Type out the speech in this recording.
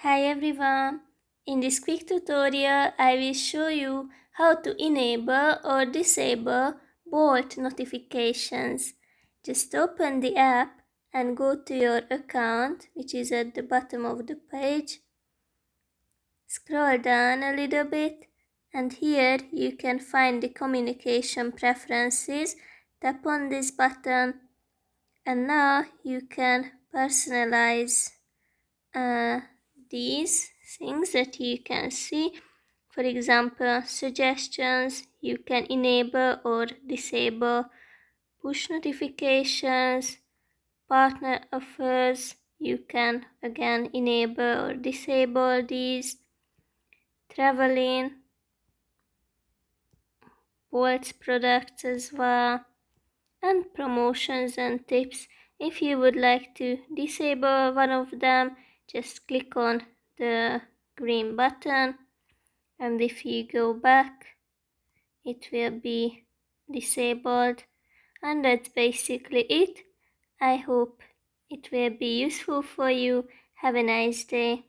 Hi everyone! In this quick tutorial, I will show you how to enable or disable Bolt notifications. Just open the app and go to your account, which is at the bottom of the page. Scroll down a little bit and here you can find the communication preferences. Tap on this button and now you can personalize uh, these things that you can see. For example, suggestions, you can enable or disable push notifications, partner offers, you can again enable or disable these, traveling, Bolt's products as well, and promotions and tips. If you would like to disable one of them, just click on the green button, and if you go back it will be disabled. And that's basically it. I hope it will be useful for you. Have a nice day.